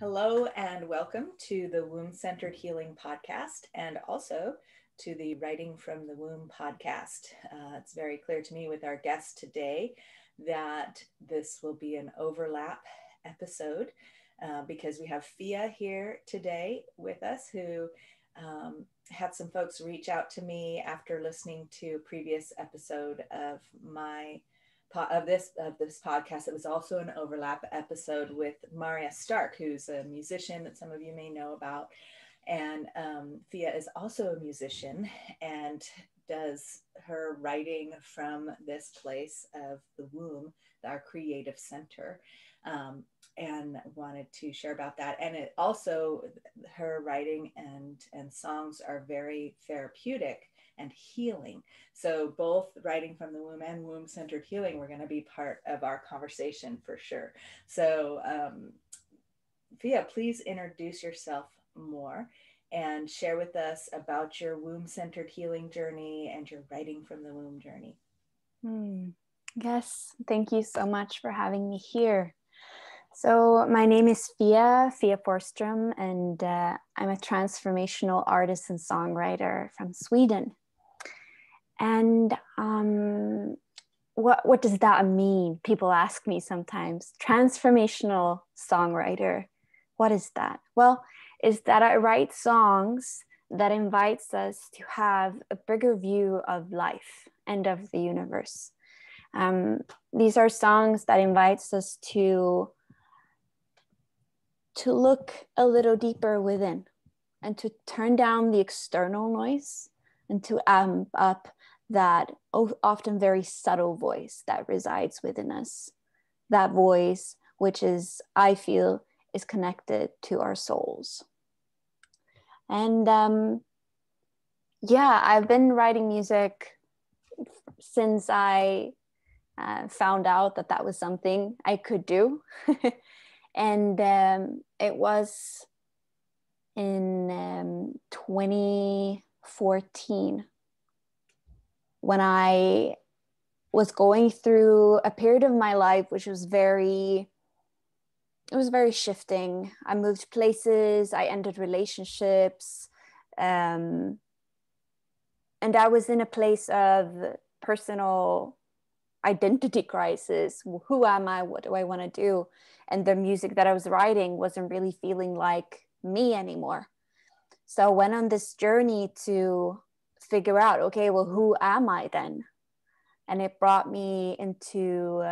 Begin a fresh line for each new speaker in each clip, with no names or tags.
Hello and welcome to the Womb Centered Healing Podcast and also to the Writing from the Womb podcast. It's very clear to me with our guest today that this will be an overlap episode because we have Fia here today with us who had some folks reach out to me after listening to a previous episode of this podcast. It was also an overlap episode with Maria Stark, who's a musician that some of you may know about. And Fia is also a musician and does her writing from this place of the womb, our creative center, and wanted to share about that. And it also, her writing and songs are very therapeutic and healing. So both writing from the womb and womb-centered healing were going to be part of our conversation for sure. So Fia, please introduce yourself more and share with us about your womb-centered healing journey and your writing from the womb journey.
Yes, thank you so much for having me here. So my name is Fia Forsstromm, and I'm a transformational artist and songwriter from Sweden. And what does that mean? People ask me sometimes. Transformational songwriter, what is that? Well, is that I write songs that invites us to have a bigger view of life and of the universe. These are songs that invites us to look a little deeper within and to turn down the external noise and to amp up that often very subtle voice that resides within us. That voice, which is, I feel, is connected to our souls. And I've been writing music since I found out that was something I could do. And it was in 2014 when I was going through a period of my life which was very shifting. I moved places, I ended relationships, and I was in a place of personal identity crisis. Who am I? What do I want to do? And the music that I was writing wasn't really feeling like me anymore. So I went on this journey to figure out, okay, well, who am I then? And it brought me into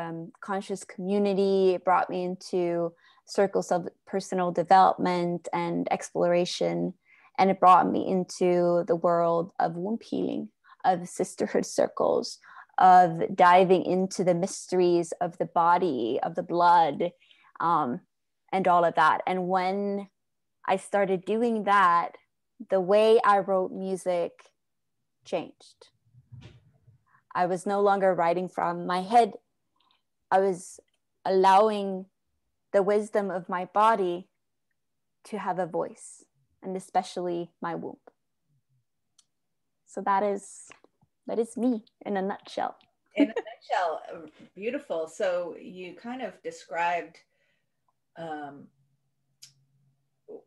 conscious community. It brought me into circles of personal development and exploration. And it brought me into the world of womb healing, of sisterhood circles, of diving into the mysteries of the body, of the blood, and all of that. And when I started doing that, the way I wrote music changed. I was no longer writing from my head. I was allowing the wisdom of my body to have a voice, and especially my womb. So that is me in a nutshell.
In a nutshell, beautiful. So you kind of described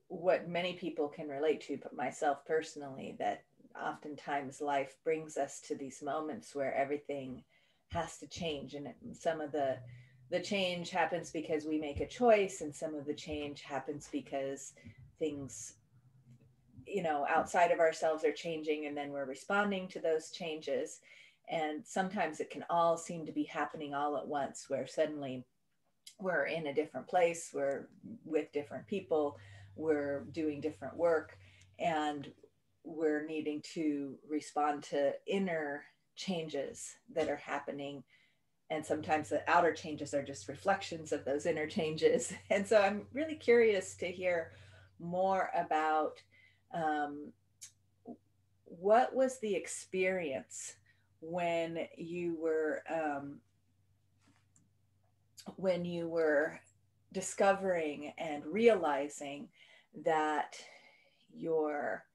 what many people can relate to, but myself personally, that oftentimes life brings us to these moments where everything has to change, and some of the change happens because we make a choice, and some of the change happens because things outside of ourselves are changing, and then we're responding to those changes. And sometimes it can all seem to be happening all at once, where suddenly we're in a different place, we're with different people, we're doing different work, and we're needing to respond to inner changes that are happening. And sometimes the outer changes are just reflections of those inner changes. And so I'm really curious to hear more about what was the experience when you were discovering and realizing that your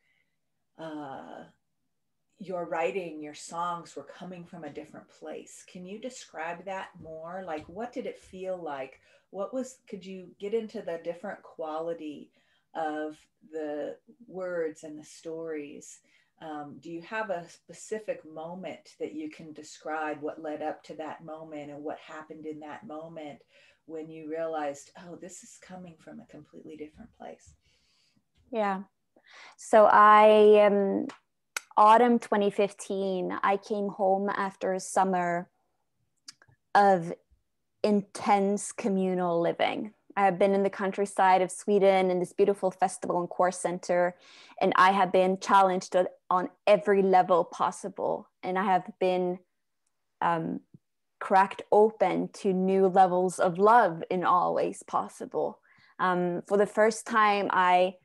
writing, your songs were coming from a different place. Can you describe that more? Like, what did it feel like could you get into the different quality of the words and the stories? Do you have a specific moment that you can describe what led up to that moment and what happened in that moment when you realized, oh, this is coming from a completely different place?
Yeah. So autumn 2015, I came home after a summer of intense communal living. I have been in the countryside of Sweden in this beautiful festival and course center, and I have been challenged on every level possible. And I have been cracked open to new levels of love in all ways possible. For the first time, I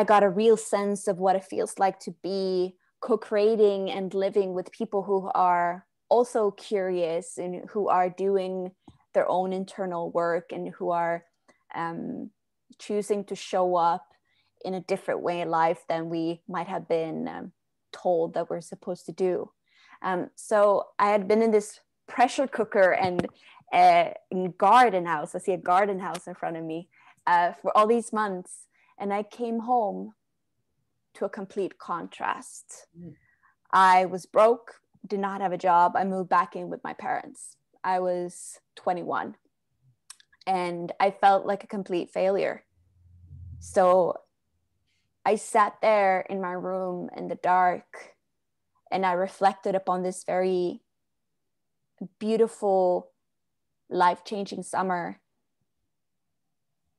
got a real sense of what it feels like to be co-creating and living with people who are also curious and who are doing their own internal work and who are choosing to show up in a different way in life than we might have been told that we're supposed to do. So I had been in this pressure cooker and garden house. I see a garden house in front of me for all these months. And I came home to a complete contrast. I was broke, did not have a job. I moved back in with my parents. I was 21 and I felt like a complete failure. So I sat there in my room in the dark and I reflected upon this very beautiful, life-changing summer.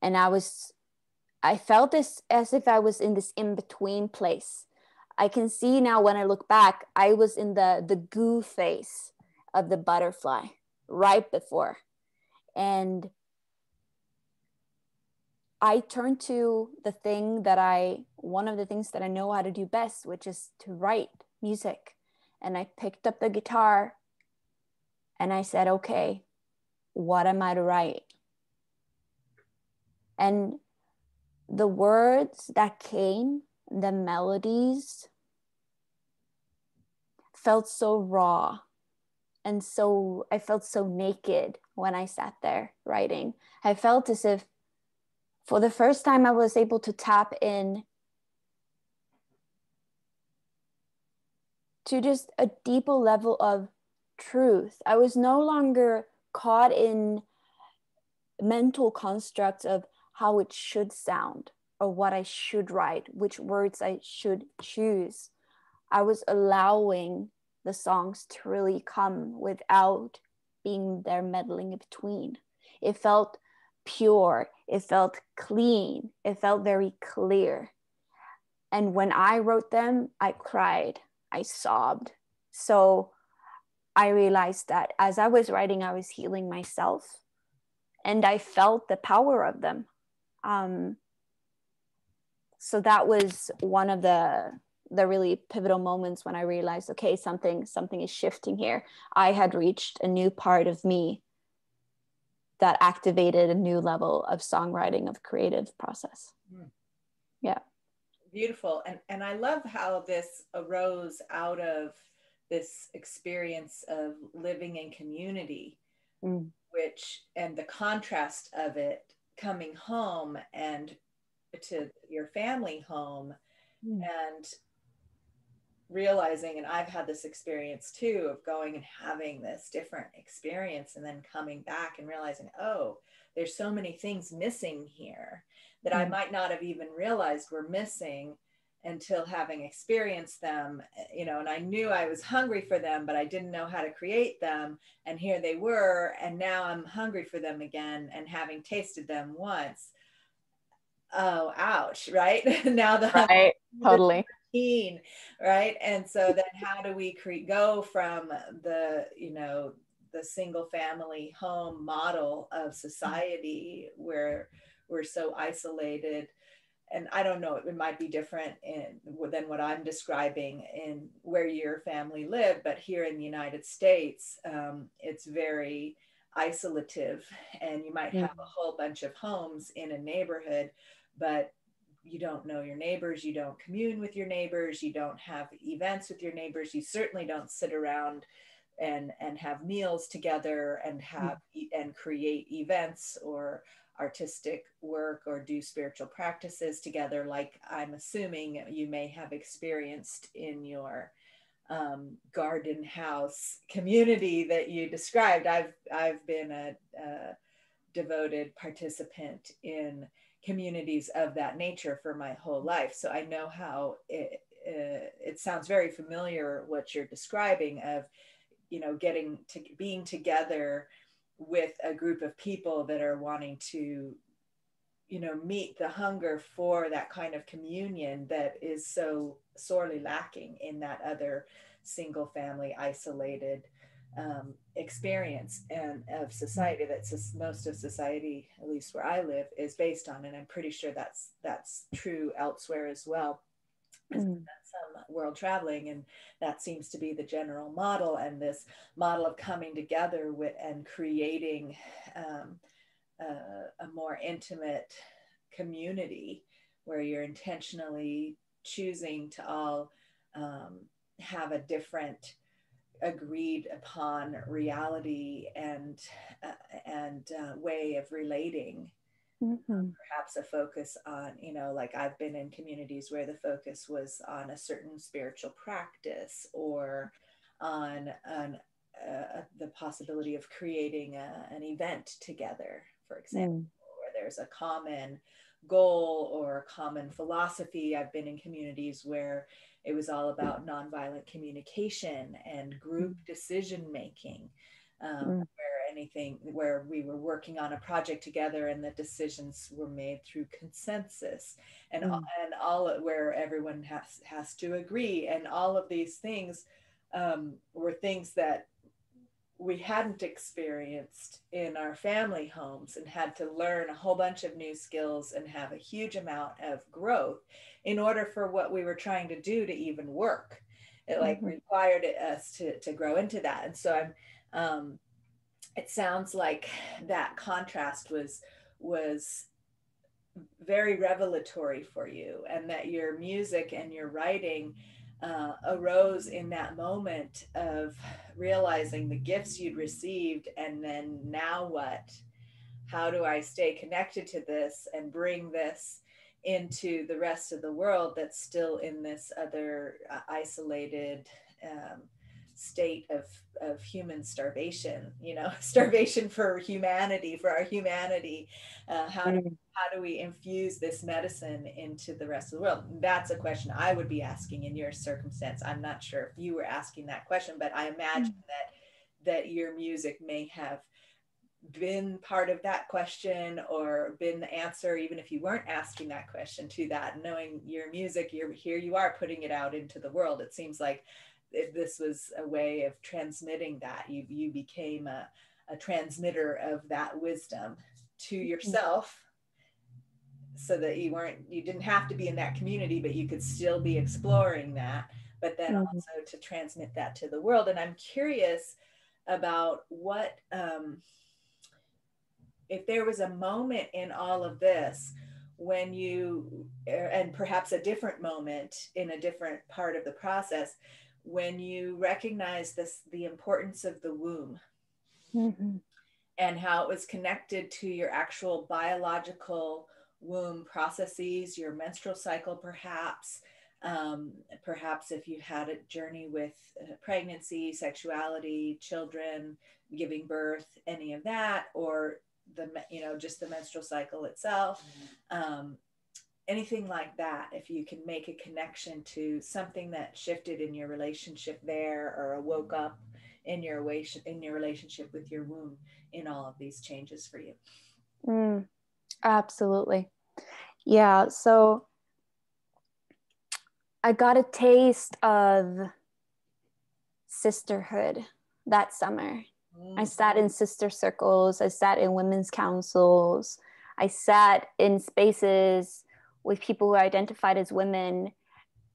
And I felt this as if I was in this in-between place. I can see now when I look back, I was in the goo phase of the butterfly right before. And I turned to one of the things that I know how to do best, which is to write music. And I picked up the guitar and I said, okay, what am I to write? And the words that came, the melodies, felt so raw. And so I felt so naked when I sat there writing. I felt as if for the first time I was able to tap in to just a deeper level of truth. I was no longer caught in mental constructs of how it should sound or what I should write, which words I should choose. I was allowing the songs to really come without being there meddling in between. It felt pure, it felt clean, it felt very clear. And when I wrote them, I cried, I sobbed. So I realized that as I was writing, I was healing myself and I felt the power of them. So that was one of the really pivotal moments when I realized, okay, something is shifting here. I had reached a new part of me that activated a new level of songwriting, of creative process. Yeah.
Beautiful. And I love how this arose out of this experience of living in community, and the contrast of it coming home and to your family home, and realizing, and I've had this experience too, of going and having this different experience and then coming back and realizing, oh, there's so many things missing here that I might not have even realized were missing until having experienced them, and I knew I was hungry for them, but I didn't know how to create them. And here they were, and now I'm hungry for them again, and having tasted them once. Oh, ouch, right? Now
Right, totally.
Right? And so then how do we go from the single family home model of society where we're so isolated? And I don't know, it might be different than what I'm describing in where your family lived, but here in the United States, it's very isolative, and you might have a whole bunch of homes in a neighborhood, but you don't know your neighbors, you don't commune with your neighbors, you don't have events with your neighbors, you certainly don't sit around and have meals together and have and create events or artistic work or do spiritual practices together, like I'm assuming you may have experienced in your garden house community that you described. I've been a devoted participant in communities of that nature for my whole life, so I know how it sounds very familiar what you're describing of, you know, getting to being together with a group of people that are wanting to, you know, meet the hunger for that kind of communion that is so sorely lacking in that other single family isolated experience and of society that's most of society, at least where I live, is based on. And I'm pretty sure that's true elsewhere as well. Some world traveling, and that seems to be the general model, and this model of coming together with and creating a more intimate community where you're intentionally choosing to all have a different agreed upon reality and way of relating. Perhaps a focus on, you know, like I've been in communities where the focus was on a certain spiritual practice or on the possibility of creating an event together, for example, where there's a common goal or a common philosophy. I've been in communities where it was all about nonviolent communication and group decision making. Where we were working on a project together and the decisions were made through consensus and all where everyone has to agree, and all of these things were things that we hadn't experienced in our family homes and had to learn a whole bunch of new skills and have a huge amount of growth in order for what we were trying to do to even work. It like required us to grow into that. And so it sounds like that contrast was very revelatory for you, and that your music and your writing arose in that moment of realizing the gifts you'd received, and then now what? How do I stay connected to this and bring this into the rest of the world that's still in this other isolated state of human starvation, you know, starvation for humanity, for our humanity. How do we infuse this medicine into the rest of the world? That's a question I would be asking in your circumstance. I'm not sure if you were asking that question, but I imagine that your music may have been part of that question or been the answer, even if you weren't asking that question, to that. Knowing your music, here you are putting it out into the world. It seems like this was a way of transmitting that. You became a transmitter of that wisdom to yourself, so that you didn't have to be in that community, but you could still be exploring that, but then also to transmit that to the world. And I'm curious about what, if there was a moment in all of this when you, and perhaps a different moment in a different part of the process, when you recognize the importance of the womb and how it was connected to your actual biological womb processes, your menstrual cycle, perhaps if you had a journey with pregnancy, sexuality, children, giving birth, any of that, or just the menstrual cycle itself. Anything like that, if you can make a connection to something that shifted in your relationship there, or woke up in your relationship with your womb in all of these changes for you.
Absolutely. Yeah. So I got a taste of sisterhood that summer. I sat in sister circles. I sat in women's councils. I sat in spaces with people who identified as women.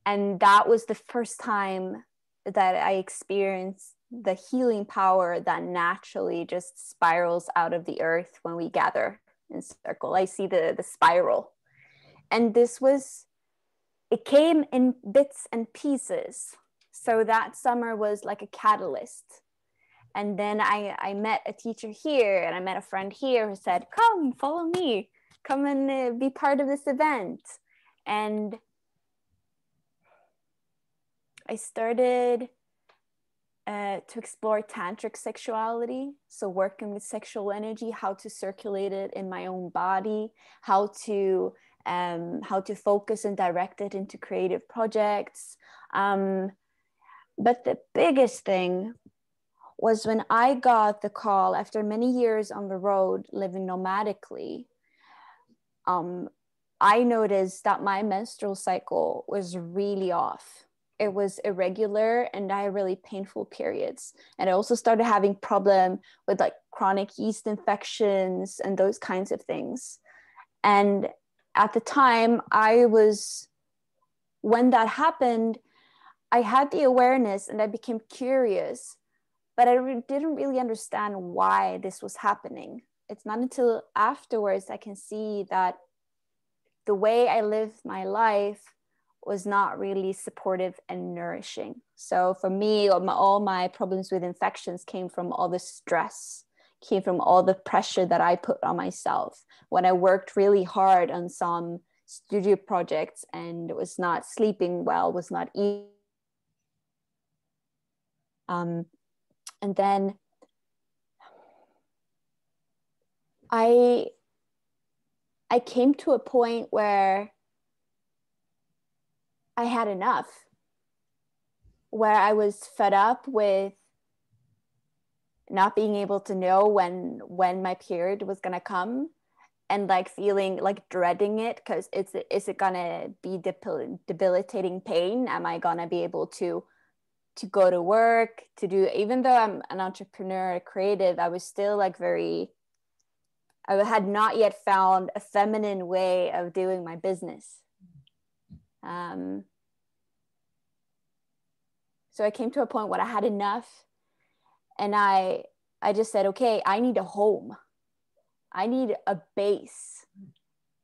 And that was the first time that I experienced the healing power that naturally just spirals out of the earth when we gather in circle. I see the spiral. And it came in bits and pieces. So that summer was like a catalyst. And then I met a teacher here, and I met a friend here who said, come, follow me, come and be part of this event. And I started to explore tantric sexuality. So working with sexual energy, how to circulate it in my own body, how to focus and direct it into creative projects. But the biggest thing was when I got the call after many years on the road living nomadically. I noticed that my menstrual cycle was really off. It was irregular and I had really painful periods. And I also started having problem with like chronic yeast infections and those kinds of things. And at the time when that happened, I had the awareness and I became curious, but I didn't really understand why this was happening. It's not until afterwards I can see that the way I lived my life was not really supportive and nourishing. So for me, all my problems with infections came from all the stress, came from all the pressure that I put on myself when I worked really hard on some studio projects and was not sleeping well, was not eating. And then I came to a point where I had enough, where I was fed up with not being able to know when my period was going to come, and like feeling like dreading it because is it going to be debilitating pain? Am I going to be able to go to work, to do, even though I'm an entrepreneur, a creative, I was still like I had not yet found a feminine way of doing my business. So I came to a point where I had enough, and I just said, okay, I need a home. I need a base.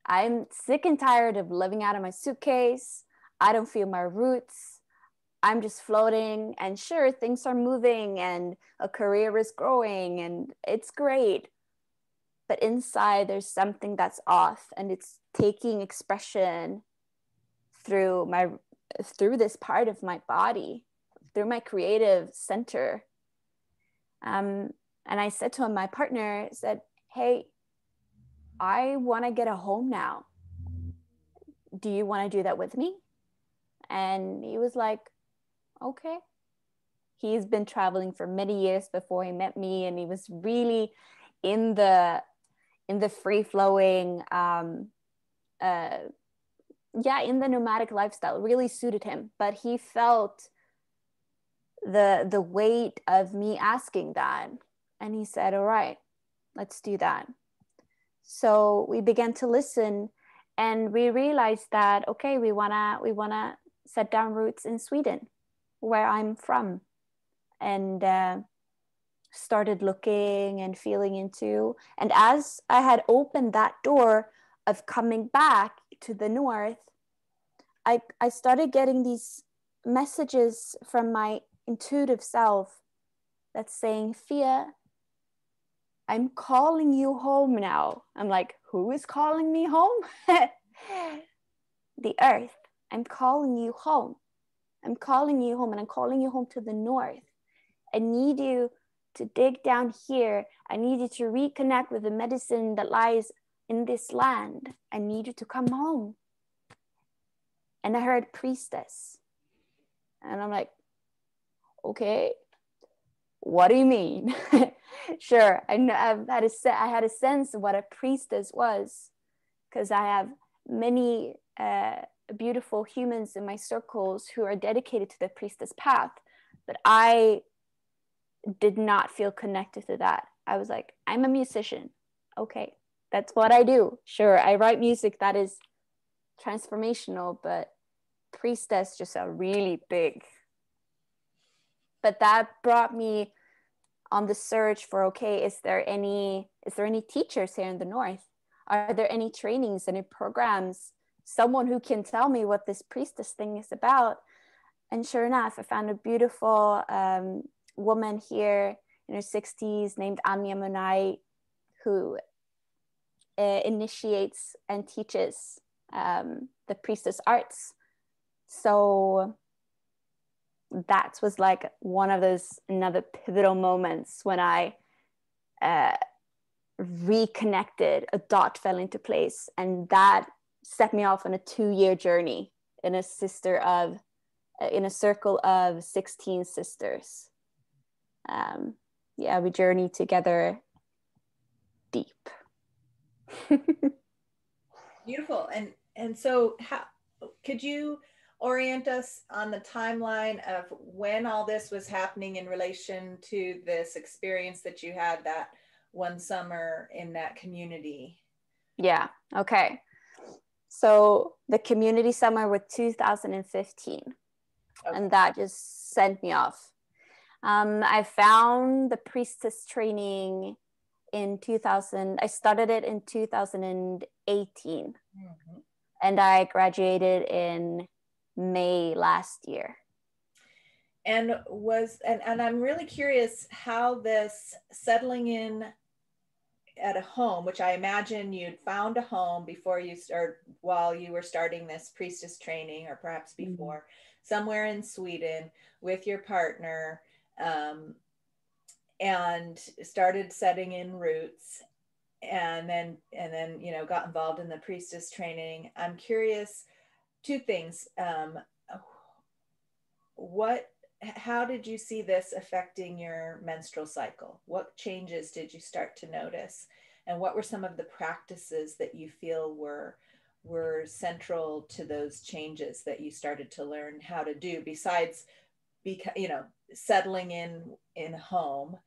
I'm sick and tired of living out of my suitcase. I don't feel my roots. I'm just floating, and sure, things are moving and a career is growing and it's great. But inside there's something that's off, and it's taking expression through this part of my body, through my creative center. And I said to him, my partner said, hey, I want to get a home now. Do you want to do that with me? And he was like, okay. He's been traveling for many years before he met me, and he was really in the free-flowing in the nomadic lifestyle. Really suited him, but he felt the weight of me asking that, and he said, all right, let's do that. So we began to listen, and we realized that, okay, we wanna set down roots in Sweden, where I'm from, and started looking and feeling into. And as I had opened that door of coming back to the north, I started getting these messages from my intuitive self that's saying, Fia, I'm calling you home now. I'm like, who is calling me home? The earth. I'm calling you home. I'm calling you home, and I'm calling you home to the north. I need you to dig down here. I need you to reconnect with the medicine that lies in this land. I need you to come home. And I heard priestess. And I'm like, okay, what do you mean? Sure, I had a sense of what a priestess was, because I have many beautiful humans in my circles who are dedicated to the priestess path, but I did not feel connected to that. I was like, I'm a musician. Okay, that's what I do. Sure, I write music that is transformational, but priestess just a really big. But that brought me on the search for, okay, is there any teachers here in the north? Are there any trainings, any programs, someone who can tell me what this priestess thing is about? And sure enough, I found a beautiful woman here in her 60s, named Anya Monai, who initiates and teaches the Priestess arts. So that was like one of those another pivotal moments when I reconnected, a dot fell into place, and that set me off on a 2-year journey in a circle of 16 sisters. We journeyed together deep.
Beautiful. And so how could you orient us on the timeline of when all this was happening in relation to this experience that you had that one summer in that community?
Yeah. Okay. So the community summer was 2015. Okay. And that just sent me off. I found the Priestess training in 2000. I started it in 2018. Mm-hmm. And I graduated in May last year.
And I'm really curious how this settling in at a home, which I imagine you'd found a home before you while you were starting this Priestess training, or perhaps before, mm-hmm. somewhere in Sweden with your partner, and started setting in roots, and then got involved in the Priestess training. I'm curious, two things. How did you see this affecting your menstrual cycle? What changes did you start to notice? And what were some of the practices that you feel were central to those changes that you started to learn how to do, besides settling in home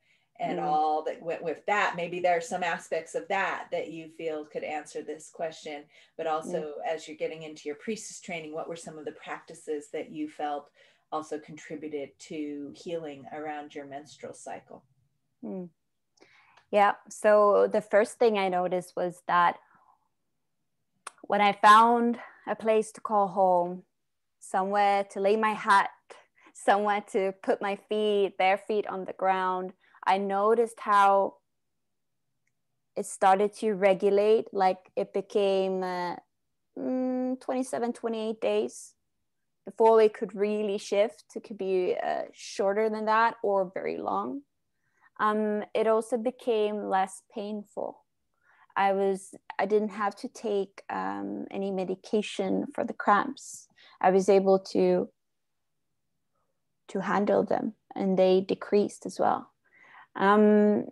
and all that went with that? Maybe there are some aspects of that you feel could answer this question, but also as you're getting into your Priestess training, what were some of the practices that you felt also contributed to healing around your menstrual cycle?
Yeah. So the first thing I noticed was that when I found a place to call home, somewhere to lay my hat, somewhere to put my bare feet on the ground, I noticed how it started to regulate. Like it became 27, 28 days before it could really shift. It could be shorter than that or very long. It also became less painful. I didn't have to take any medication for the cramps. I was able to handle them, and they decreased as well. And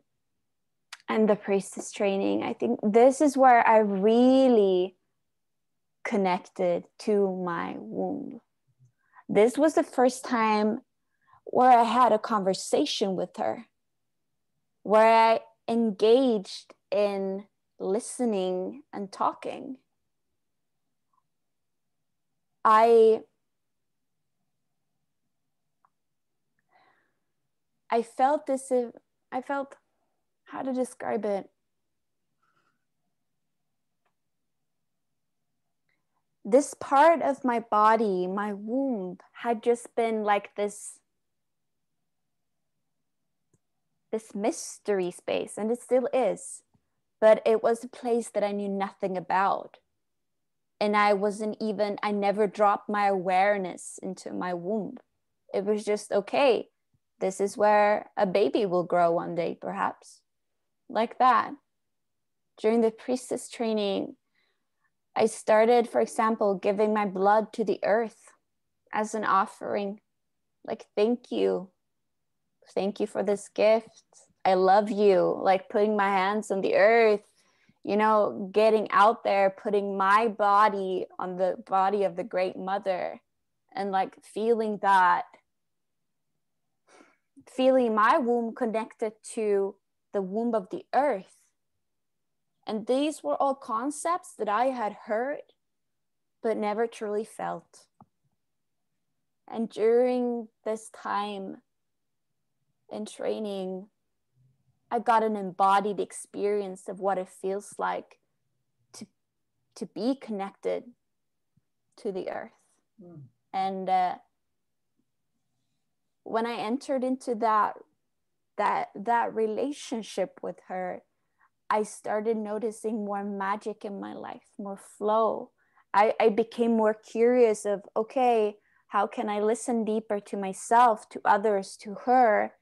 the Priestess training, I think this is where I really connected to my womb. This was the first time where I had a conversation with her, where I engaged in listening and talking. I felt how to describe it. This part of my body, my womb, had just been like this mystery space, and it still is, but it was a place that I knew nothing about. And I never dropped my awareness into my womb. It was just, okay, this is where a baby will grow one day, perhaps, like that. During the Priestess training, I started, for example, giving my blood to the earth as an offering. Like, thank you for this gift. I love you. Like putting my hands on the earth, getting out there, putting my body on the body of the Great Mother, and like feeling my womb connected to the womb of the earth. And these were all concepts that I had heard, but never truly felt. And during this time in training, I got an embodied experience of what it feels like to be connected to the earth. And when I entered into that that relationship with her, I started noticing more magic in my life, more flow. I became more curious of, okay, how can I listen deeper to myself, to others, to her?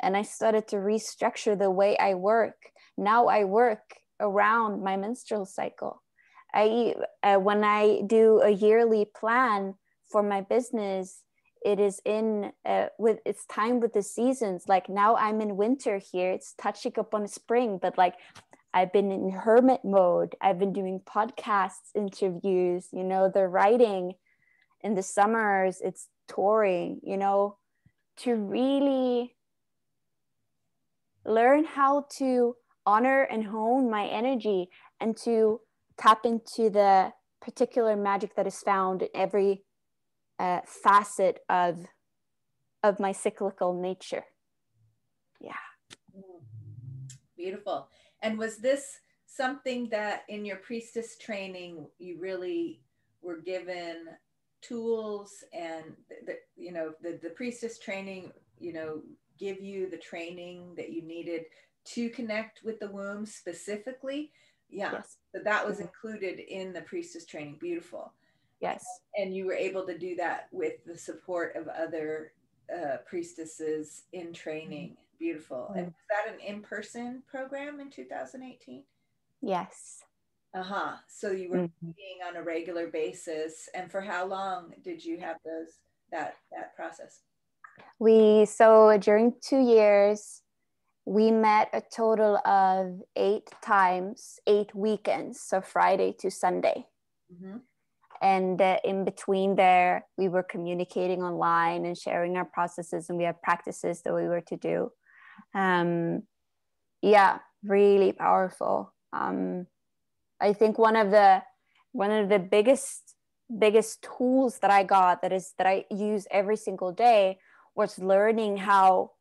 And I started to restructure the way I work. Now I work around my menstrual cycle. When I do a yearly plan for my business, it is with it's time with the seasons. Like now I'm in winter here, it's touching up on spring, but like I've been in hermit mode. I've been doing podcasts, interviews, the writing. In the summers, it's touring, to really learn how to honor and hone my energy and to tap into the particular magic that is found in every facet of my cyclical nature. Yeah.
Beautiful. And was this something that in your priestess training you really were given tools, and the priestess training give you the training that you needed to connect with the womb specifically? Yeah.
Yes.
So that was included in the priestess training. Beautiful.
Yes.
And you were able to do that with the support of other priestesses in training. Beautiful. And was that an in-person program in 2018?
Yes.
So you were meeting on a regular basis. And for how long did you have that process?
So during 2 years, we met a total of 8 times, 8 weekends, so Friday to Sunday. And in between there, we were communicating online and sharing our processes, and we had practices that we were to do. Yeah, really powerful. I think one of the biggest tools that I got that I use every single day was learning how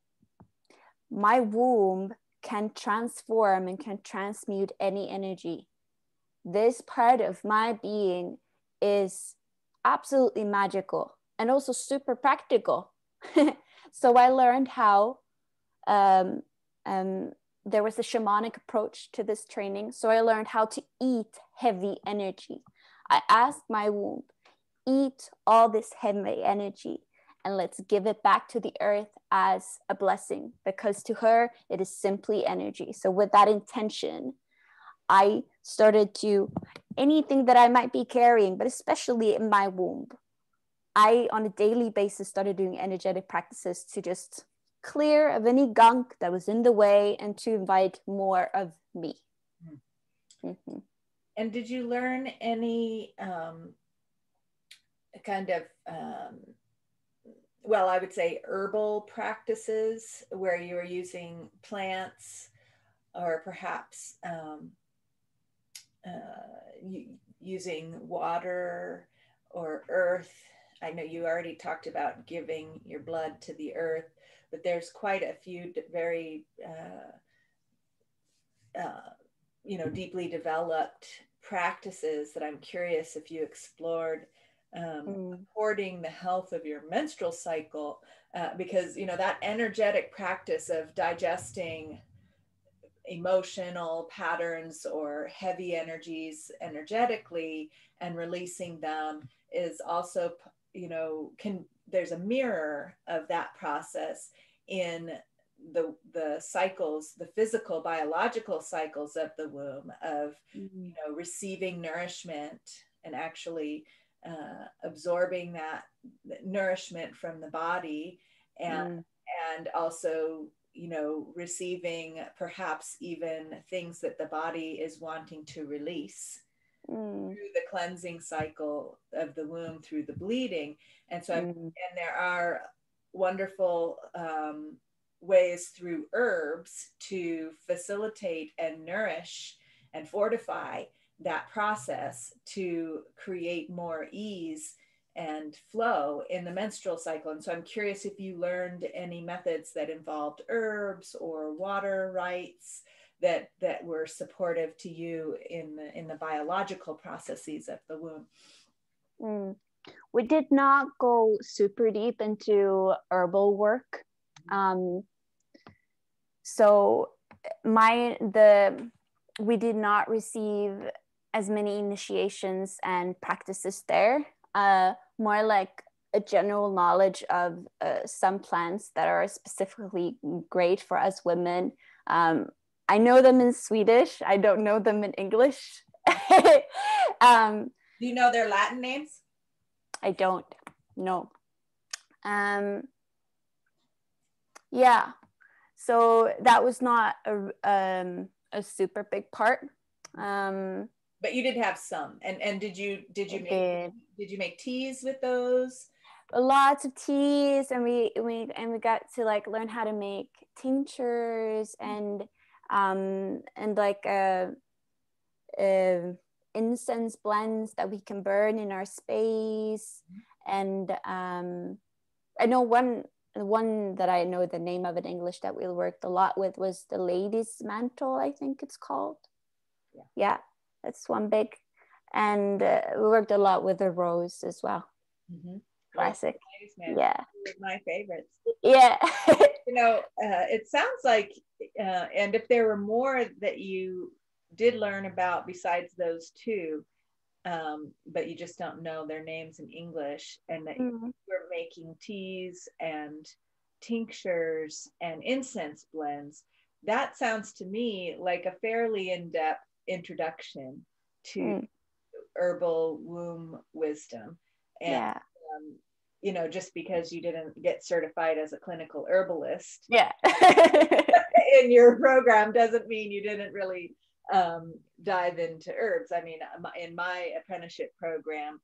my womb can transform and can transmute any energy. This part of my being is absolutely magical and also super practical. So I learned how there was a shamanic approach to this training. So I learned how to eat heavy energy. I asked my womb, eat all this heavy energy and let's give it back to the earth as a blessing, because to her, it is simply energy. So with that intention, I started to, anything that I might be carrying, but especially in my womb, I, on a daily basis, started doing energetic practices to just clear of any gunk that was in the way and to invite more of me.
And did you learn any kind of, I would say herbal practices where you were using plants, or perhaps using water or earth? I know you already talked about giving your blood to the earth, but there's quite a few very deeply developed practices that I'm curious if you explored, supporting the health of your menstrual cycle, because that energetic practice of digesting emotional patterns or heavy energies energetically and releasing them is also, there's a mirror of that process in the cycles, the physical biological cycles of the womb, of receiving nourishment and actually absorbing that nourishment from the body, and also receiving perhaps even things that the body is wanting to release through the cleansing cycle of the womb, through the bleeding. And so and there are wonderful ways through herbs to facilitate and nourish and fortify that process to create more ease and flow in the menstrual cycle. And so I'm curious if you learned any methods that involved herbs or water rites that were supportive to you in the biological processes of the womb.
We did not go super deep into herbal work. So we did not receive as many initiations and practices there, more like a general knowledge of some plants that are specifically great for us women. I know them in Swedish. I don't know them in English.
Do you know their Latin names?
I don't know. Yeah. So that was not a super big part.
But you did have some, and did you make teas with those?
Lots of teas, and we got to like learn how to make tinctures and like incense blends that we can burn in our space. And I know one that I know the name of in English that we worked a lot with was the lady's mantle, I think it's called. Yeah, that's one big. And we worked a lot with the rose as well.
Mm-hmm.
Classic.
Yeah, my favorites.
Yeah.
You know, it sounds like, and if there were more that you did learn about besides those two, but you just don't know their names in English, and that you were making teas and tinctures and incense blends, that sounds to me like a fairly in-depth introduction to herbal womb wisdom. And you know, just because you didn't get certified as a clinical herbalist in your program doesn't mean you didn't really dive into herbs. I mean, in my apprenticeship program,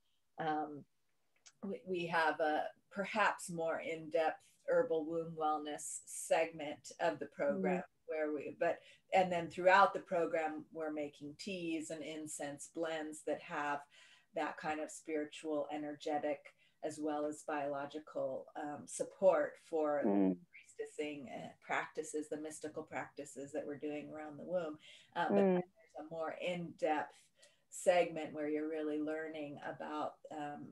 we have a perhaps more in-depth herbal womb wellness segment of the program and then throughout the program, we're making teas and incense blends that have that kind of spiritual, energetic, as well as biological support for priestessing practices, the mystical practices that we're doing around the womb. But there's a more in-depth segment where you're really learning about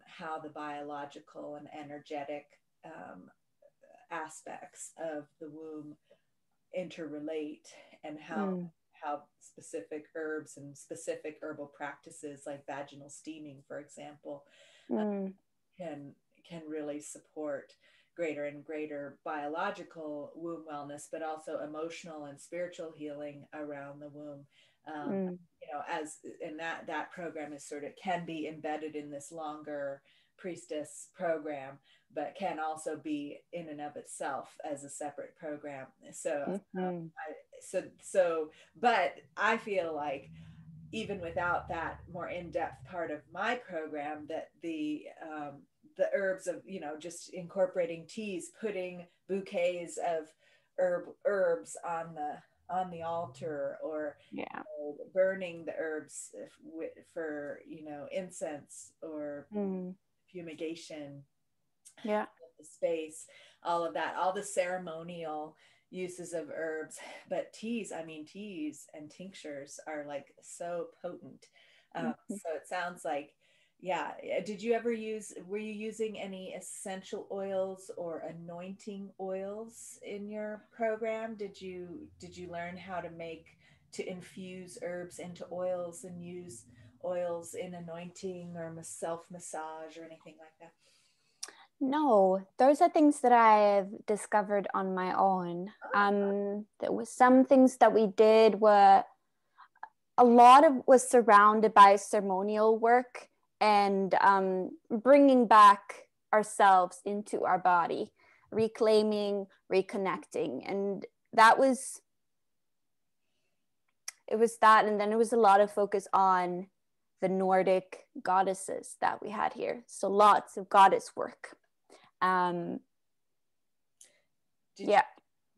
how the biological and energetic aspects of the womb interrelate, and how specific herbs and specific herbal practices like vaginal steaming, for example, can really support greater and greater biological womb wellness, but also emotional and spiritual healing around the womb. You know, as and that program is sort of can be embedded in this longer priestess program, but can also be in and of itself as a separate program. So, but I feel like even without that more in-depth part of my program, that the herbs of, you know, just incorporating teas, putting bouquets of herbs on the altar, or you know, burning the herbs for you know, incense or fumigation, the space, all of that, all the ceremonial uses of herbs. But teas, I mean, teas and tinctures are like so potent. So it sounds like, did you ever were you using any essential oils or anointing oils in your program? Did you learn how to infuse herbs into oils and use oils in anointing or self-massage or anything like that?
No, those are things that I've discovered on my own. There was some things that we did were a lot of was surrounded by ceremonial work and bringing back ourselves into our body, reclaiming, reconnecting. And it was that. And then it was a lot of focus on the Nordic goddesses that we had here. So lots of goddess work.
Did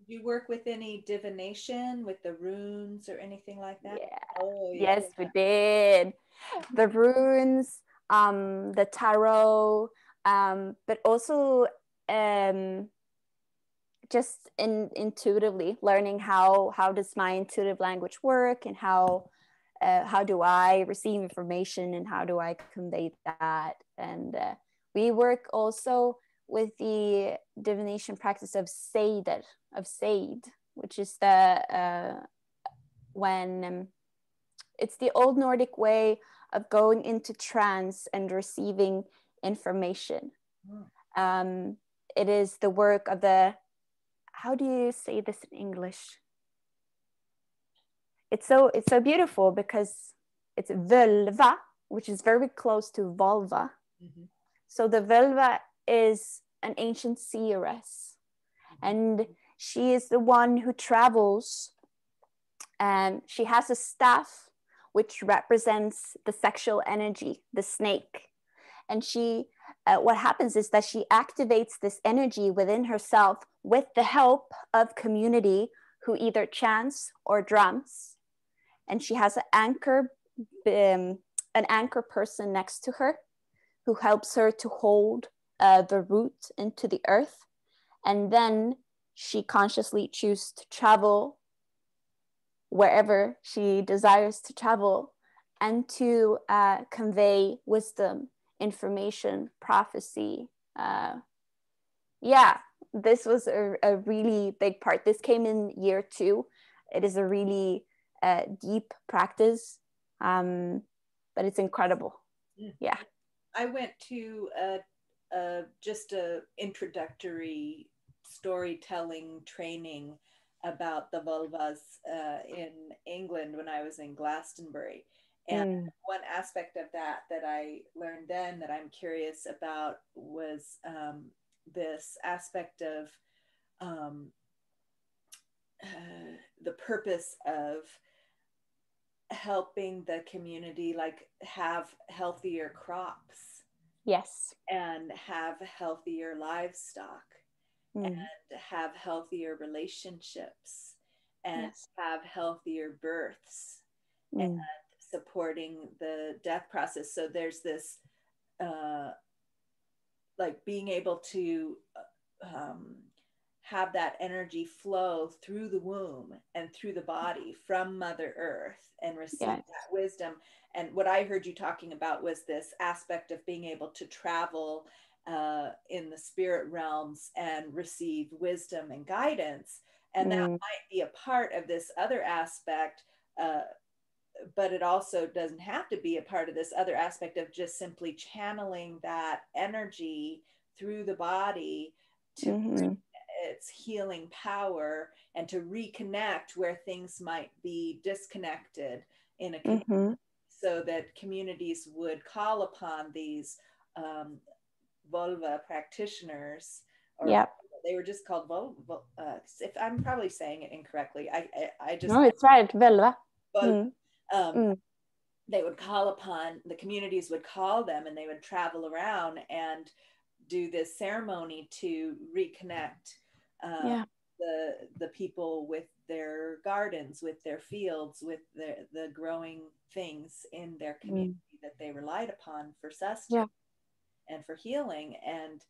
you work with any divination with the runes or anything like that?
Yes, we did. The runes, the tarot, but also just intuitively learning how does my intuitive language work, and how do I receive information, and how do I convey that. And we work also with the divination practice of sade, which is the when it's the old Nordic way of going into trance and receiving information. It is the work of the, how do you say this in English? It's so beautiful because it's völva, which is very close to vulva. Mm-hmm. So the völva is an ancient seeress, and she is the one who travels, and she has a staff which represents the sexual energy, the snake. And she, what happens is that she activates this energy within herself with the help of community who either chants or drums. And she has an anchor person next to her who helps her to hold the root into the earth. And then she consciously chooses to travel wherever she desires to travel and to convey wisdom, information, prophecy. This was a really big part. This came in year 2. It is a really deep practice, but it's incredible. Yeah.
I went to just a introductory storytelling training about the vulvas in England when I was in Glastonbury. And one aspect of that I learned then that I'm curious about was this aspect of the purpose of helping the community like have healthier crops.
Yes.
And have healthier livestock. And have healthier relationships, and have healthier births, and supporting the death process. So there's this like being able to have that energy flow through the womb and through the body from Mother Earth and receive that wisdom. And what I heard you talking about was this aspect of being able to travel in the spirit realms and receive wisdom and guidance. And that might be a part of this other aspect, but it also doesn't have to be a part of this other aspect of just simply channeling that energy through the body to bring its healing power and to reconnect where things might be disconnected in a community, so that communities would call upon these vulva practitioners, or they were just called vulva. If I'm probably saying it incorrectly, I just
no, it's right, vulva.
They would call upon, the communities would call them, and they would travel around and do this ceremony to reconnect the people with their gardens, with their fields, with the growing things in their community that they relied upon for sustenance and for healing. And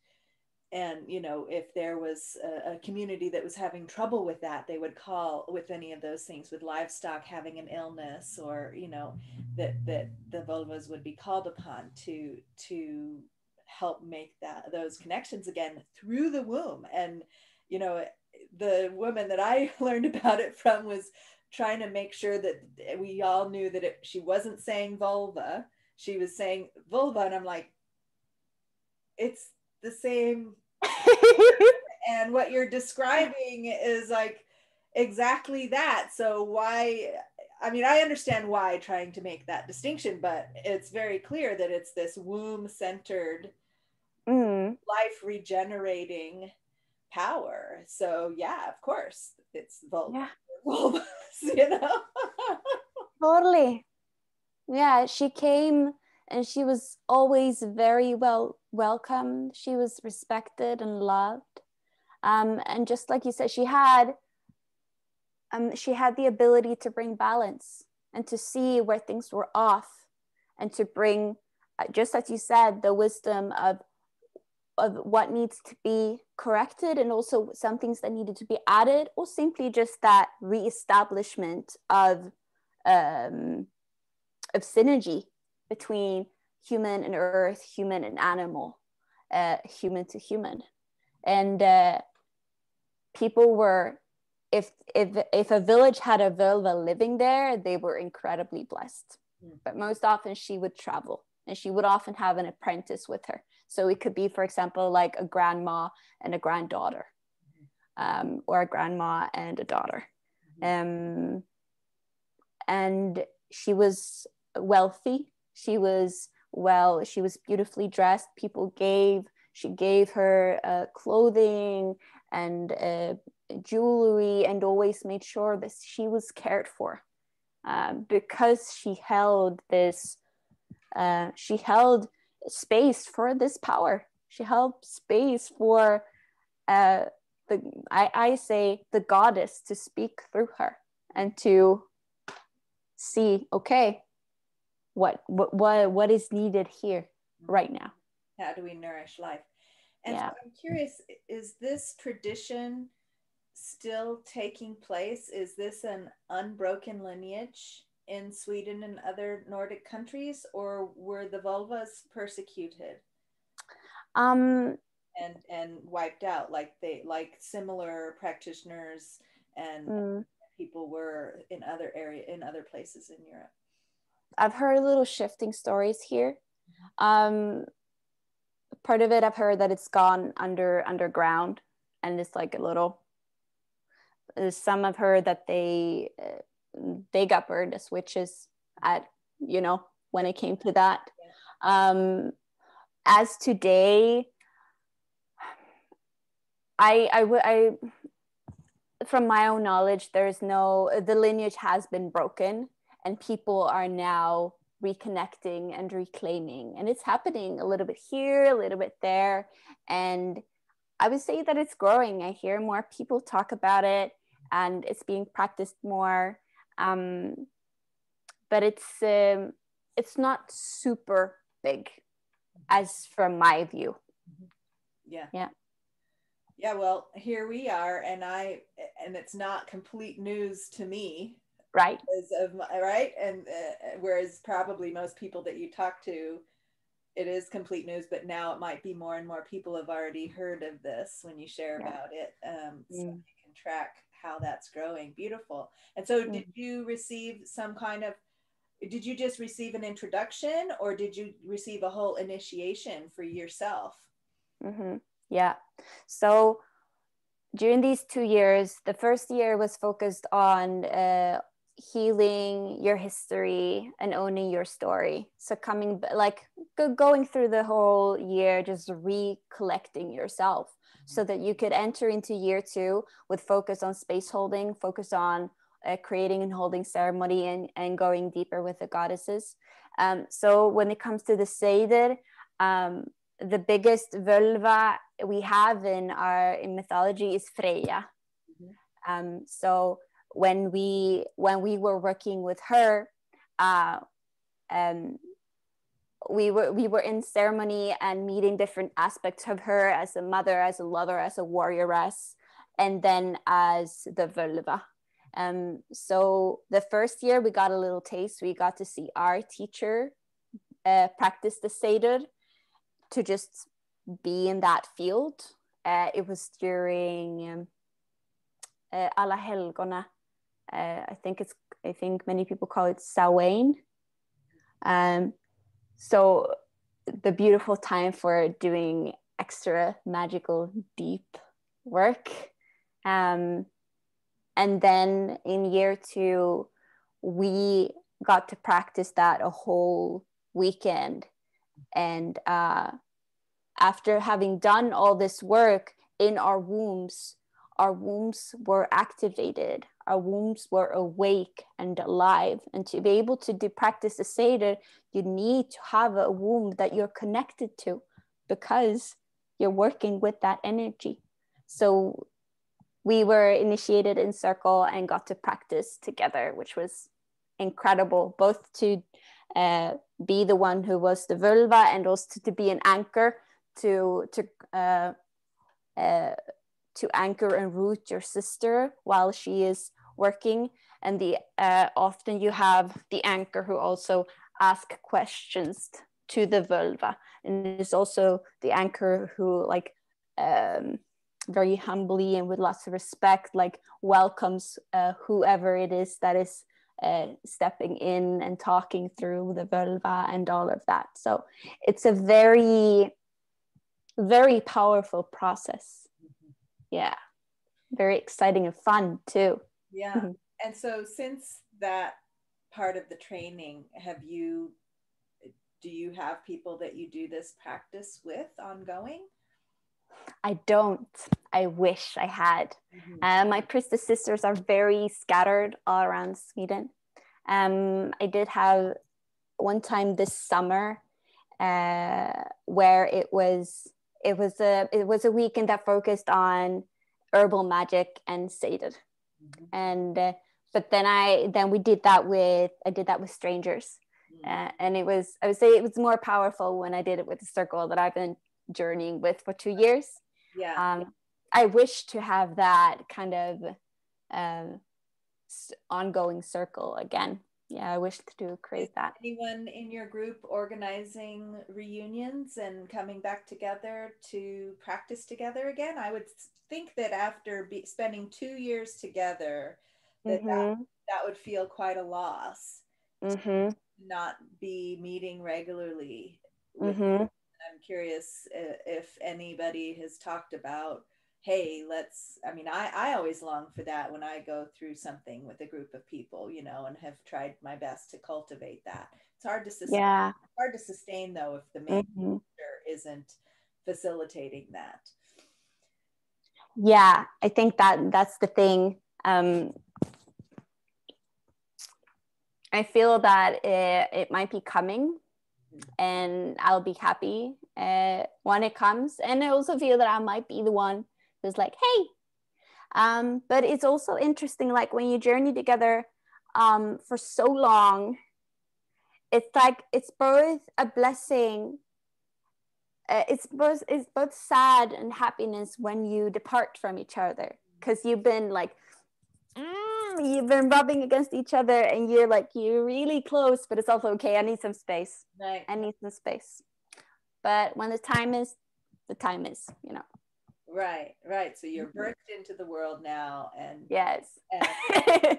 you know, if there was a community that was having trouble with that, they would call with any of those things, with livestock having an illness, or you know, that the vulvas would be called upon to help make those connections again through the womb. And you know, the woman that I learned about it from was trying to make sure that we all knew that she wasn't saying vulva, she was saying vulva. And I'm like, it's the same. And what you're describing is like exactly that. So why, I mean, I understand why trying to make that distinction, but it's very clear that it's this womb-centered, life regenerating power. So yeah, of course, it's vulvas, you know.
Totally. Yeah, she came and she was always very well welcomed. She was respected and loved. And just like you said, she had the ability to bring balance and to see where things were off, and to bring, just as you said, the wisdom of what needs to be corrected, and also some things that needed to be added, or simply just that reestablishment of synergy between human and earth, human and animal, human to human. And people were if a village had a vulva living there, they were incredibly blessed. But most often she would travel, and she would often have an apprentice with her. So it could be, for example, like a grandma and a granddaughter, or a grandma and a daughter. And she was wealthy. She was beautifully dressed. She gave her clothing and jewelry, and always made sure that she was cared for, because she held space for this power. She held space for I say the goddess to speak through her, and to see, okay, what is needed here right now.
How do we nourish life? And
Yeah.
so I'm curious, is this tradition still taking place? Is this an unbroken lineage in Sweden and other Nordic countries, or were the vulvas persecuted and wiped out like similar practitioners and people were in other places in Europe?
I've heard little shifting stories here. Part of it, I've heard that it's gone underground, and it's like a little. Some have heard that they got burned as witches at, when it came to that. As today, I from my own knowledge, the lineage has been broken, and people are now reconnecting and reclaiming, and it's happening a little bit here, a little bit there, and I would say that it's growing. I hear more people talk about it, and it's being practiced more, but it's not super big, as from my view.
Yeah, well, here we are, and it's not complete news to me,
right?
And whereas probably most people that you talk to, it is complete news, but now it might be more and more people have already heard of this when you share about it, so you can track how that's growing. Beautiful. And so did you receive did you just receive an introduction, or did you receive a whole initiation for yourself?
Yeah. So during these 2 years, the first year was focused on healing your history and owning your story. So going through the whole year, just recollecting yourself, so that you could enter into year 2 with focus on space holding, focus on creating and holding ceremony, and going deeper with the goddesses. So when it comes to the Seder, the biggest vulva we have in mythology is Freya. So when we were working with her, we were in ceremony and meeting different aspects of her, as a mother, as a lover, as a warrioress, and then as the vulva. So the first year we got a little taste. We got to see our teacher practice the Seder, to just be in that field. It was during Alla helgona. I think many people call it Samhain. So the beautiful time for doing extra magical, deep work. And then in year 2, we got to practice that a whole weekend. And after having done all this work in our wombs were activated. Our wombs were awake and alive. And to be able to practice the Seder, you need to have a womb that you're connected to, because you're working with that energy. So we were initiated in circle and got to practice together, which was incredible, both to be the one who was the vulva, and also to be an anchor to anchor and root your sister while she is working. And often you have the anchor who also ask questions to the vulva, and is also the anchor who very humbly and with lots of respect, like welcomes whoever it is that is stepping in and talking through the vulva and all of that. So it's a very, very powerful process. Yeah, very exciting and fun too.
Yeah. And so since that part of the training, do you have people that you do this practice with ongoing?
I don't. I wish I had. My Priestess sisters are very scattered all around Sweden. I did have one time this summer where it was a weekend that focused on herbal magic and sated, and but then we did that with strangers, and I would say it was more powerful when I did it with a circle that I've been journeying with for 2 years. I wish to have that kind of ongoing circle again. Yeah, I wish to create that.
Anyone in your group organizing reunions and coming back together to practice together again? I would think that after spending 2 years together, that would feel quite a loss to not be meeting regularly. I'm curious if anybody has talked about, hey, I always long for that when I go through something with a group of people, and have tried my best to cultivate that. It's hard to sustain.
Yeah.
It's hard to sustain though if the main teacher isn't facilitating that.
Yeah, I think that's the thing. I feel that it might be coming, and I'll be happy when it comes. And I also feel that I might be the one who's like, hey. But it's also interesting, like when you journey together for so long, it's like it's both a blessing. It's both sad and happiness when you depart from each other, because you've been like you've been rubbing against each other and you're really close, but it's also okay. I need some space.
Right.
I need some space. But when the time is,
Right. So you're birthed into the world now, and
yes,
and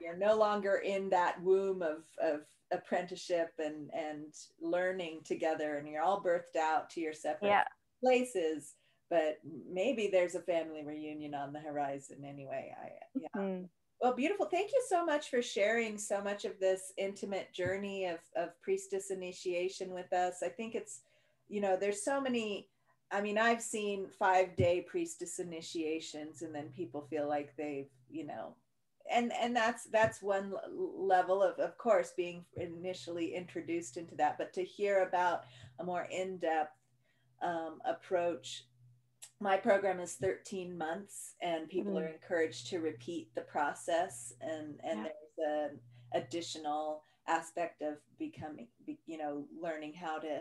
you're no longer in that womb of apprenticeship and learning together, and you're all birthed out to your separate places. But maybe there's a family reunion on the horizon anyway. Well, beautiful. Thank you so much for sharing so much of this intimate journey of priestess initiation with us. I think it's, there's so many. I've seen 5-day priestess initiations, and then people feel like they've, and that's one level of course, being initially introduced into that. But to hear about a more in-depth approach, my program is 13 months, and people are encouraged to repeat the process, and there's an additional aspect of becoming, learning how to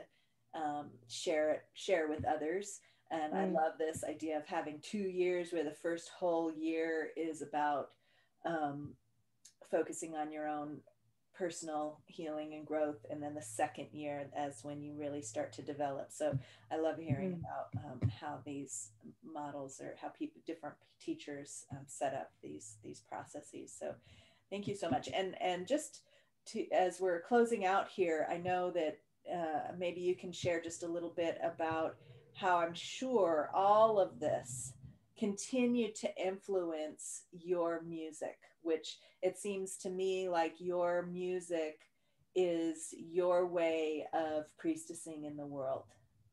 share with others. And I love this idea of having 2 years, where the first whole year is about focusing on your own personal healing and growth, and then the second year as when you really start to develop. So I love hearing about how these models, or how different teachers set up these processes. So thank you so much. And just as we're closing out here, I know that maybe you can share just a little bit about how I'm sure all of this continued to influence your music, which it seems to me like your music is your way of priestessing in the world.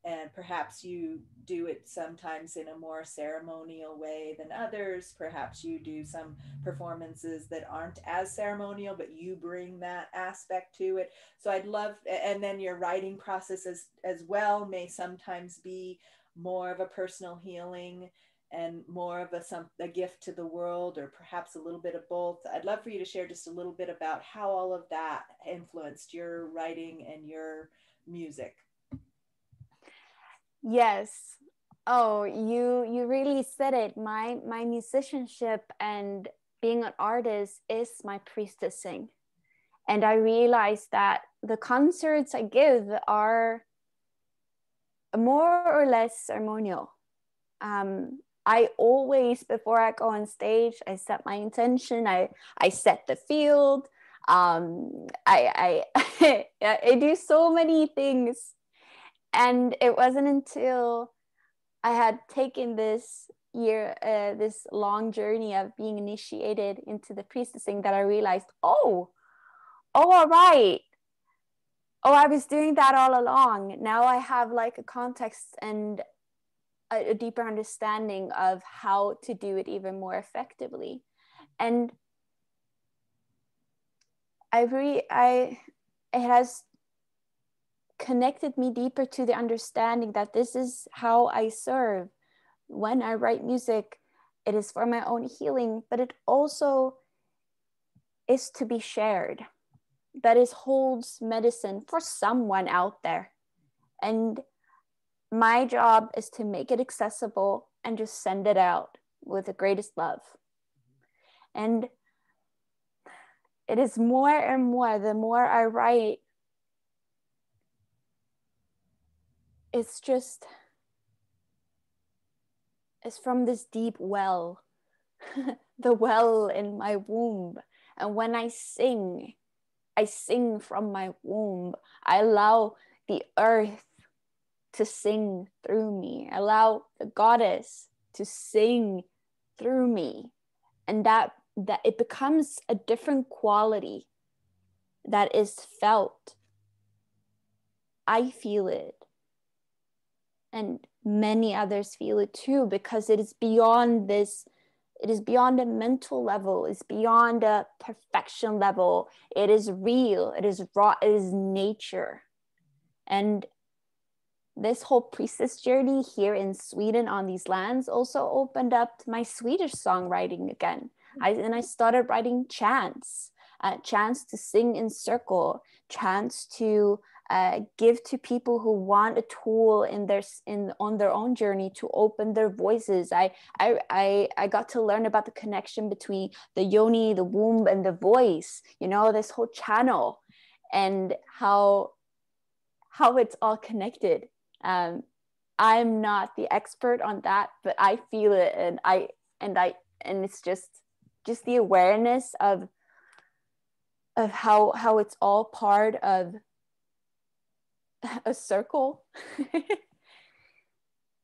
And perhaps you do it sometimes in a more ceremonial way than others. Perhaps you do some performances that aren't as ceremonial, but you bring that aspect to it. So I'd love, and then your writing process as well may sometimes be more of a personal healing and more of a gift to the world, or perhaps a little bit of both. I'd love for you to share just a little bit about how all of that influenced your writing and your music.
Yes. Oh, you really said it. My musicianship and being an artist is my priestessing. And I realized that the concerts I give are more or less ceremonial. I always, before I go on stage, I set my intention. I set the field. I I do so many things, and it wasn't until I had taken this this long journey of being initiated into the priestessing that I realized, oh, all right. Oh, I was doing that all along. Now I have like a context and a deeper understanding of how to do it even more effectively. And it has connected me deeper to the understanding that this is how I serve. When I write music, it is for my own healing, but it also is to be shared. That is holds medicine for someone out there. And my job is to make it accessible and just send it out with the greatest love. And it is more and more, the more I write, it's from this deep well, the well in my womb. And when I sing from my womb. I allow the earth to sing through me. I allow the goddess to sing through me. And that it becomes a different quality that is felt. I feel it. And many others feel it too, because it is beyond this. It is beyond a mental level. It's beyond a perfection level. It is real. It is raw. It is nature. And this whole priestess journey here in Sweden on these lands also opened up my Swedish songwriting again. I started writing chants, chants to sing in circle, chants to give to people who want a tool on their own journey to open their voices. I got to learn about the connection between the yoni, the womb, and the voice. You know, this whole channel, and how it's all connected. I'm not the expert on that, but I feel it, and it's just the awareness of how it's all part of a circle.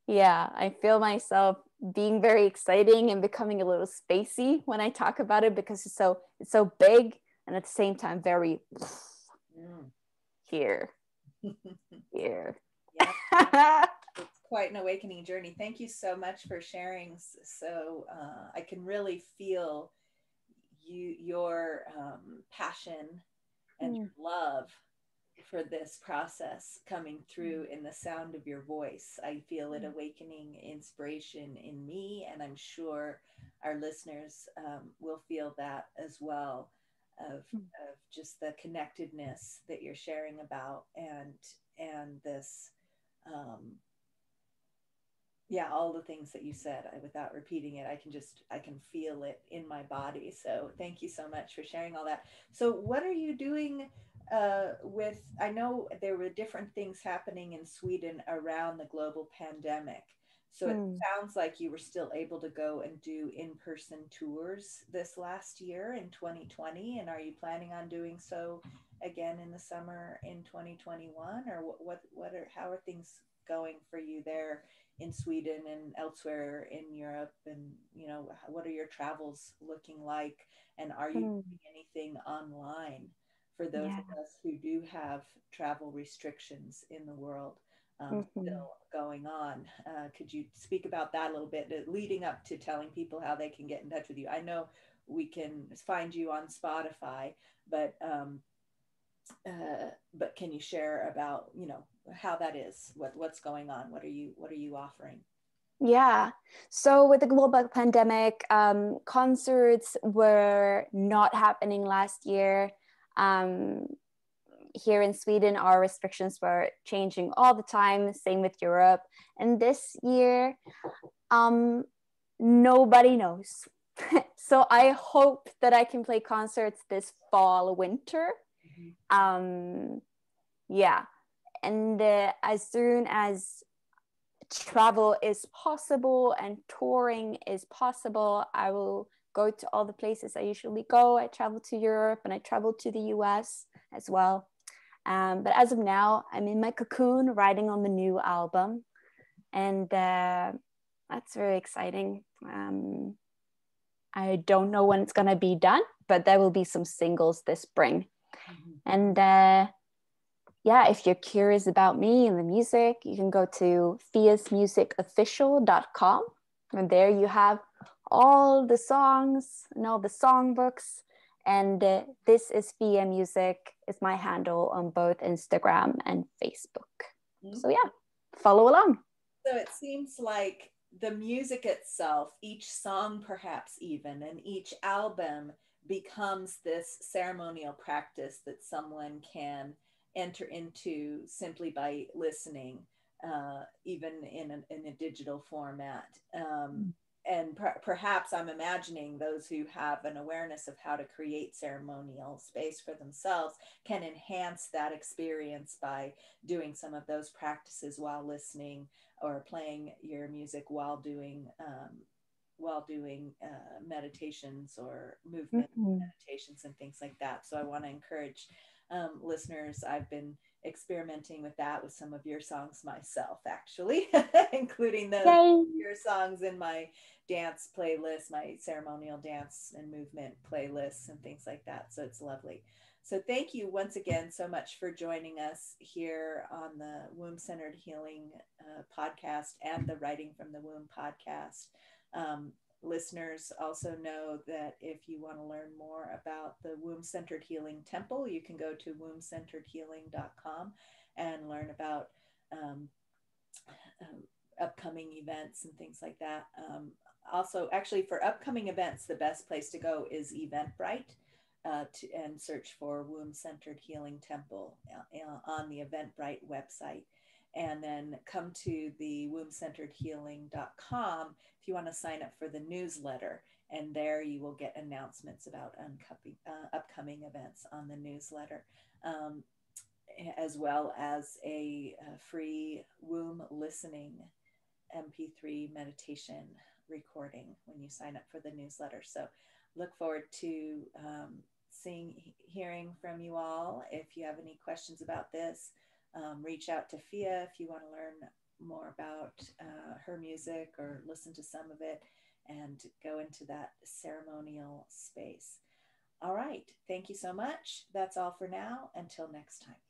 Yeah, I feel myself being very exciting and becoming a little spacey when I talk about it, because it's so big and at the same time very here. Here.
Yeah. It's quite an awakening journey. Thank you so much for sharing. So I can really feel your passion and your love for this process coming through in the sound of your voice. I feel it awakening inspiration in me, and I'm sure our listeners will feel that as well, of just the connectedness that you're sharing about, and this all the things that you said. Without repeating it, I can feel it in my body. So thank you so much for sharing all that. So what are you doing with, I know there were different things happening in Sweden around the global pandemic. So it sounds like you were still able to go and do in-person tours this last year in 2020. And are you planning on doing so again in the summer in 2021? Or how are things going for you there in Sweden and elsewhere in Europe? And, you know, what are your travels looking like? And are you doing anything online for those of us who do have travel restrictions in the world still going on? Could you speak about that a little bit, leading up to telling people how they can get in touch with you? I know we can find you on Spotify, but can you share about, you know, how that is, what's going on? What are you offering?
Yeah. So with the global pandemic, concerts were not happening last year. Here in Sweden, our restrictions were changing all the time, same with Europe. And this year, nobody knows. So I hope that I can play concerts this fall, winter. Yeah. And as soon as travel is possible and touring is possible, I will go to all the places I usually go. I travel to Europe and I travel to the US as well. But as of now, I'm in my cocoon writing on the new album. And that's very exciting. I don't know when it's going to be done, but there will be some singles this spring. And yeah, if you're curious about me and the music, you can go to fiasmusicofficial.com. And there you have all the songs and all the songbooks. And This is Fia Music is my handle on both Instagram and Facebook. So yeah, follow along.
So it seems like the music itself, each song perhaps even, and each album becomes this ceremonial practice that someone can enter into simply by listening, even in a digital format. And perhaps I'm imagining those who have an awareness of how to create ceremonial space for themselves can enhance that experience by doing some of those practices while listening, or playing your music while doing meditations or movement meditations and things like that. So I want to encourage listeners. I've been experimenting with that with some of your songs myself, actually, including your songs in my dance playlist, my ceremonial dance and movement playlists and things like that. So it's lovely. So thank you once again so much for joining us here on the Womb Centered Healing podcast and the Writing from the Womb podcast. Listeners also know that if you want to learn more about the Womb Centered Healing Temple, you can go to wombcenteredhealing.com and learn about upcoming events and things like that. Also, actually, for upcoming events, the best place to go is Eventbrite. And search for Womb Centered Healing Temple on the Eventbrite website. And then come to the wombcenteredhealing.com if you want to sign up for the newsletter. And there you will get announcements about upcoming events on the newsletter, as well as a free womb listening MP3 meditation recording when you sign up for the newsletter. So look forward to hearing from you all. If you have any questions about this, reach out to Fia if you want to learn more about her music or listen to some of it and go into that ceremonial space. All right. Thank you so much. That's all for now. Until next time.